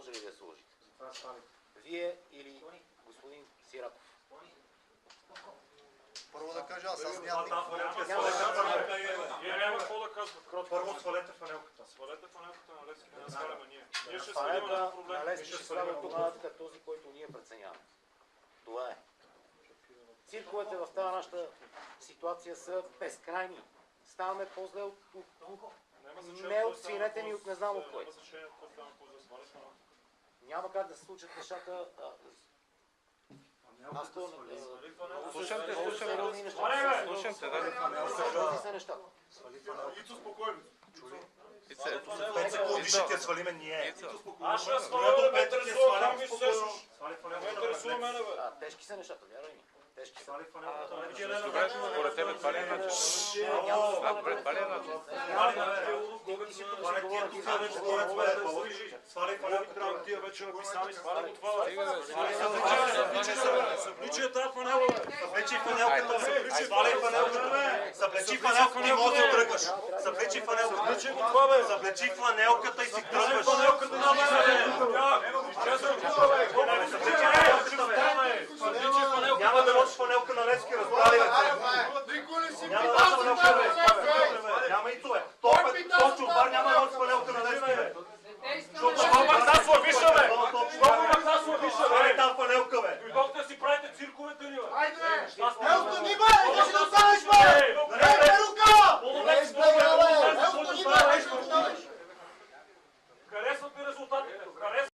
може ли да я сложите? Вие или господин Сираков? Първо да кажа, аз нямам. Няма какво да казват. Първо свалете фанелката. Свалете фанелката на Левски, да сваляме ние. Ние ще свалим на проблем. На Левски ще сваля тук нататък този, който ние преценяваме. Това е. Цирковете в тази нашата ситуация са безкрайни. Ставаме по-зле от не от свинете ми, от не знам от кой. Няма как да се случат нещата. Аз то... Слушайте. Ицо, спокойно. Ще свалиме ние. Аз ще сваля, ме интересува, там ми се слушаш. Ме интересува мене, бе. Тежки са нещата, вярвай ми. Тежки са. Добре, според тебе това ли е начин? Това ли е начин? Сваляй фанелката, тия вече написали, сваляй го това. Събличи е тази фанела, бе. Събличи фанелката, сваляй фанелката. Събличи фанелката и може да тръгваш. Събличи фанелката. Събличи фланелката и си тръгваш. Фанелката на Няма да носиш фанелка на Левски, разбрали, бе. Няма да носиш фанелка.